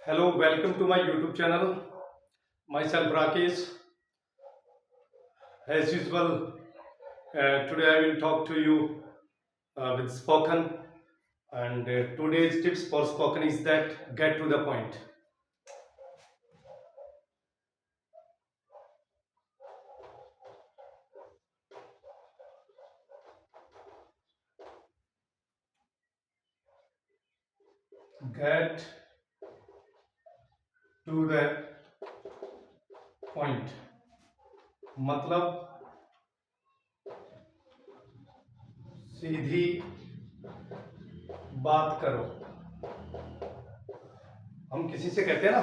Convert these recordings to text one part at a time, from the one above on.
Hello, welcome to my YouTube channel. Myself Rakesh. As usual, today I will talk to you with spoken. And today's tips for spoken is that get to the point. Get to the point. मतलब सीधी बात करो। हम किसी से कहते हैं ना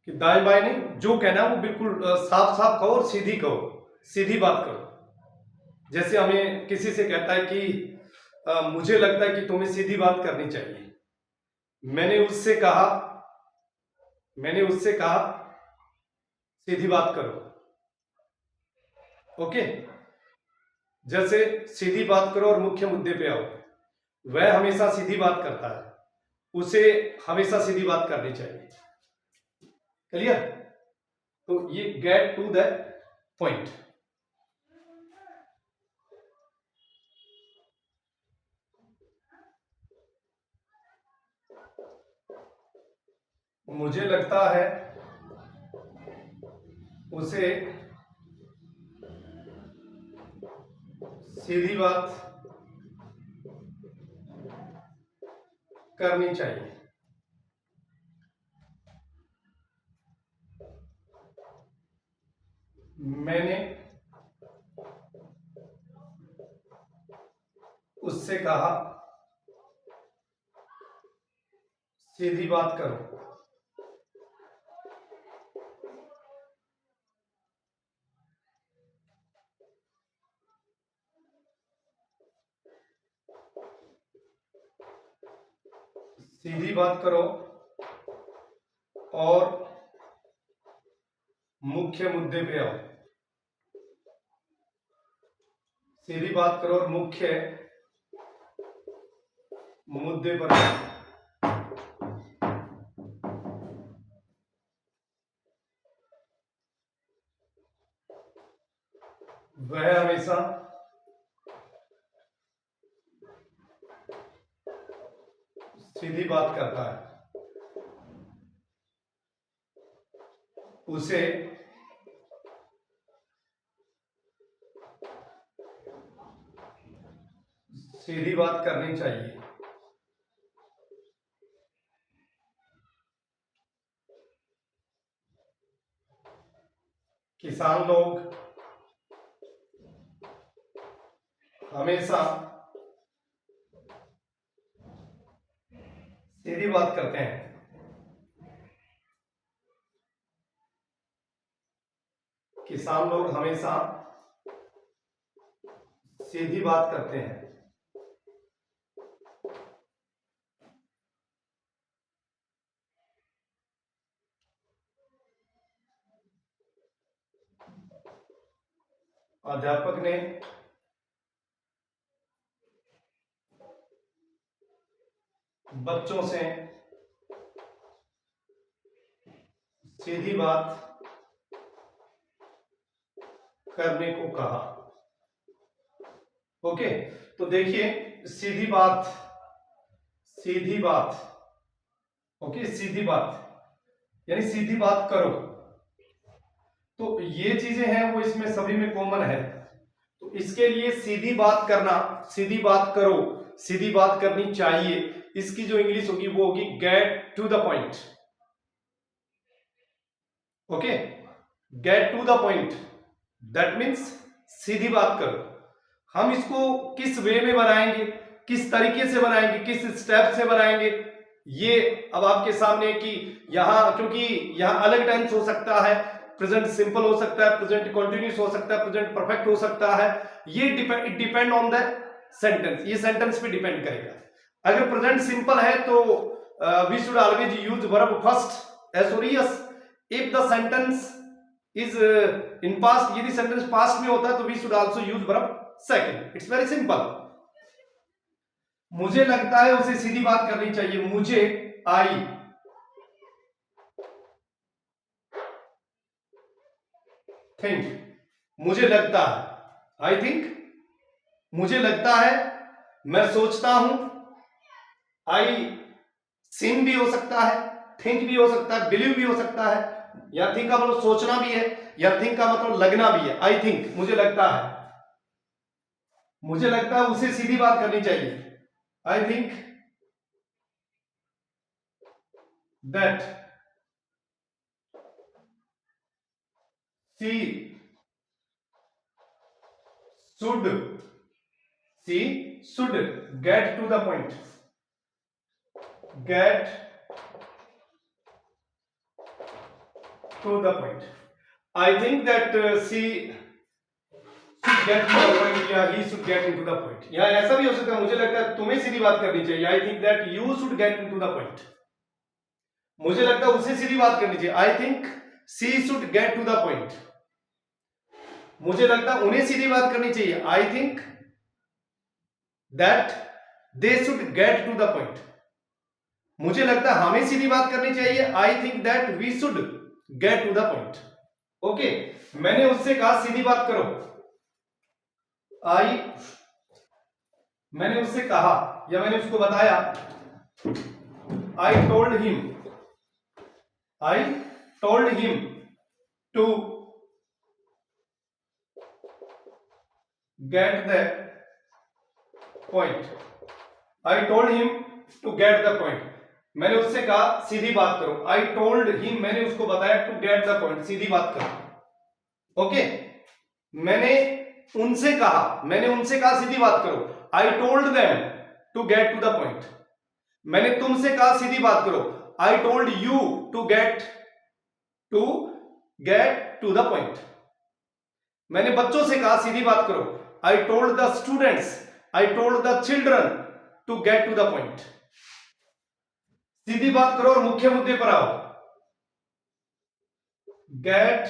कि दाएं बाएं नहीं, जो कहना है वो बिल्कुल साफ साफ कहो और सीधी कहो, सीधी बात करो। जैसे हमें किसी से कहता है कि मुझे लगता है कि तुम्हें सीधी बात करनी चाहिए। मैंने उससे कहा सीधी बात करो। ओके, जैसे सीधी बात करो और मुख्य मुद्दे पे आओ। वह हमेशा सीधी बात करता है, उसे हमेशा सीधी बात करनी चाहिए। क्लियर? तो ये गेट टू द पॉइंट। मुझे लगता है उसे सीधी बात करनी चाहिए। मैंने उससे कहा सीधी बात करो। सीधी बात करो और मुख्य मुद्दे पे आओ। सीधी बात करो और मुख्य मुद्दे पर आओ। वह हमेशा सीधी बात करता है, उसे सीधी बात करनी चाहिए। किसान लोग हमेशा सीधी बात करते हैं। किसान लोग हमेशा सीधी बात करते हैं। अध्यापक ने बच्चों से सीधी बात करने को कहा। ओके, तो देखिए सीधी बात, ओके, सीधी बात यानी सीधी बात करो। तो ये चीजें हैं वो इसमें सभी में कॉमन है। तो इसके लिए सीधी बात करना, सीधी बात करो, सीधी बात करनी चाहिए, इसकी जो इंग्लिश होगी वो होगी get to the point. Okay, get to the point, that means सीधी बात करो। हम इसको किस वे में बनाएंगे, किस तरीके से बनाएंगे, किस स्टेप से बनाएंगे, ये अब आपके सामने कि यहां, क्योंकि यहां अलग टेंस हो सकता है, प्रेजेंट सिंपल हो सकता है, प्रेजेंट कंटीन्यूअस हो सकता है, प्रेजेंट परफेक्ट हो सकता है। ये डिपेंड ऑन द सेंटेंस, ये सेंटेंस पे डिपेंड करेगा। अगर प्रेजेंट सिंपल है तो we should always use verb first एसोरियस। If the sentence is in past, यदि सेंटेंस पास्ट में होता है तो we should also use verb second. It's very simple. मुझे लगता है उसे सीधी बात करनी चाहिए। मुझे, आई, थिंक, मुझे लगता है, आई थिंक, मुझे लगता है, मैं सोचता हूं, आई सिंग भी हो सकता है, थिंक भी हो सकता है, बिलीव भी हो सकता है, या थिंक का मतलब सोचना भी है, या थिंक का मतलब लगना भी है। आई थिंक, मुझे लगता है, मुझे लगता है उसे सीधी बात करनी चाहिए। I think that she should she should get to the point, get to the point. I think that she get to the point, या he should get into the point. या ऐसा भी हो सकता है, मुझे लगता है तुम्हें सीधी बात करनी चाहिए। I think that you should get into the point, मुझे लगता है उसे सीधी बात करनी चाहिए। I think she should get to the point, मुझे लगता है उन्हें सीधी बात करनी चाहिए। I think that they should get to the point, मुझे लगता है हमें सीधी बात करनी चाहिए। I think that we should get to the point. Okay, मैंने उससे कहा सीधी बात करो। मैंने उससे कहा या मैंने उसको बताया। I told him to get the point. I told him to get the point, मैंने उससे कहा सीधी बात करो। आई टोल्ड हिम, मैंने उसको बताया टू गेट द पॉइंट, सीधी बात करो। ओके, मैंने उनसे कहा सीधी बात करो। I told them to get to the point, मैंने तुमसे कहा सीधी बात करो। I told you to get to the point, मैंने बच्चों से कहा सीधी बात करो। I told the students, I told the children to get to the point. सीधी बात करो और मुख्य मुद्दे पर आओ। Get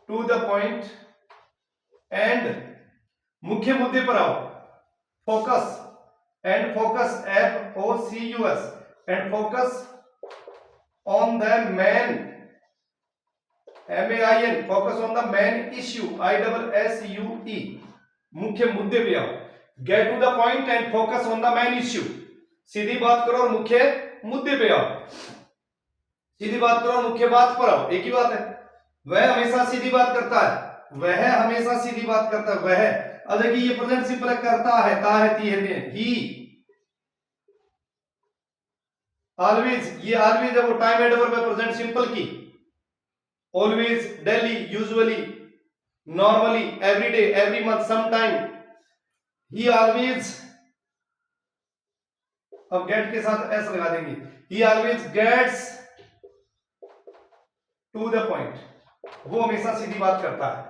to the point and, मुख्य मुद्दे पर आओ। Focus and focus, FOCUS, and focus on the main, MAIN, focus on the main issue, ISSUE, मुख्य मुद्दे पे आओ। Get to the point and focus on the main issue, सीधी बात करो और मुख्य मुद्दे पे आओ। सीधी बात करो और मुख्य बात पर आओ, एक ही बात है। वह हमेशा सीधी बात करता है, वह हमेशा सीधी बात करता है। वह, अब देखिए ये प्रेजेंट सिंपल करता है, ता है, ती है, ही, ऑलवेज, ये ऑलवेज है वो टाइम एडवर्ब है प्रेजेंट सिंपल की। Always, daily, usually, normally, everyday, every month, some time, he always, अब गेट के साथ एस लगा देंगे। He always gets to the point, वो हमेशा सीधी बात करता है,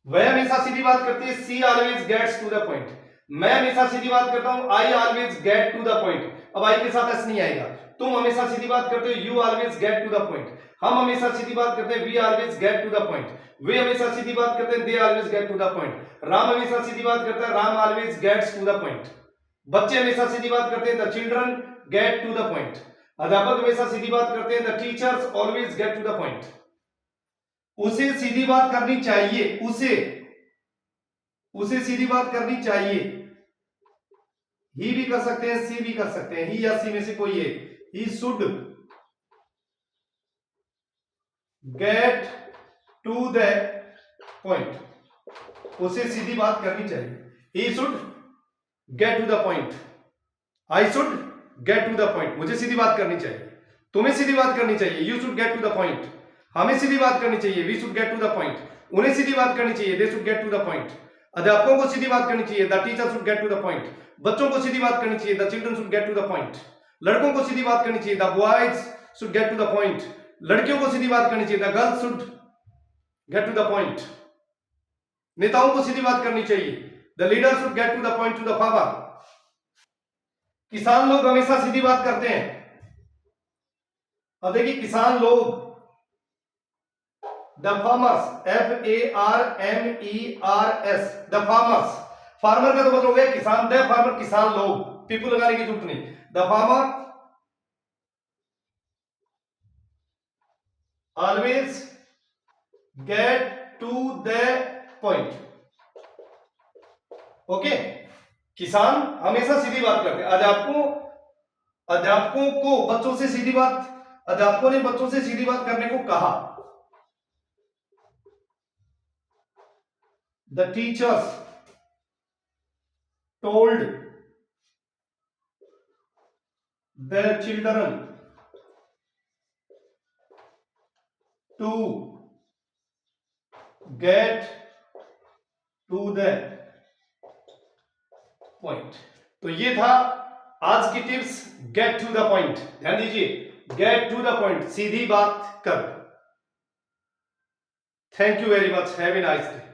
वह हमेशा सीधी बात करती है। She always gets to the point, मैं हमेशा सीधी बात करता हूं। I always get to the point, अब आई के साथ एस नहीं आएगा। तुम हमेशा सीधी बात करते हो, you always get to the point. हम हमेशा सीधी बात करते हैं, we always get to the point. वे हमेशा सीधी बात करते हैं, they always get to the point. Ram हमेशा सीधी बात करता है, Ram always gets to the point. बच्चे हमेशा सीधी बात करते हैं, the children get to the point. अध्यापक हमेशा सीधी बात करते हैं, the teachers always get to the point. उसे सीधी बात करनी चाहिए, उसे सीधी बात करनी चाहिए। ही भी कर सकते हैं, सी भी कर सकते हैं, ही या सी में से कोई एक। He should get to the point, उसे सीधी बात करनी चाहिए। He should get to the point, I should get to the point, मुझे सीधी बात करनी चाहिए, तुम्हें सीधी बात करनी चाहिए। You should get to the point, हमें सीधी बात करनी चाहिए। We should get to the point, उन्हें सीधी बात करनी चाहिए। They should get to the point, अध्यापकों को सीधी बात करनी चाहिए। The teacher should get to the point, बच्चों को सीधी बात करनी चाहिए। The children should get to the point, लड़कों को सीधी बात करनी चाहिए। The boys should get to the point, लड़कियों को सीधी बात करनी चाहिए। The girls should get to the point, नेताओं को सीधी बात करनी चाहिए। The leader should get to the point to the farmer, किसान लोग हमेशा सीधी बात करते हैं। अब देखिए किसान लोग, the farmers, FARMERS, the farmers, farmer का तो मतलब हो गया किसान, द फार्मर किसान लोग, पीपल लगाने की जरूरत नहीं। The farmer always get to the point. Okay, किसान हमेशा सीधी बात करते हैं। अध्यापकों को बच्चों से सीधी बात, अध्यापकों ने बच्चों से सीधी बात करने को कहा। The teachers told the children to get to the point. तो ये था आज की tips, get to the point. ध्यान दीजिए, गेट टू द पॉइंट, सीधी बात कर। Thank you very much, have a nice day.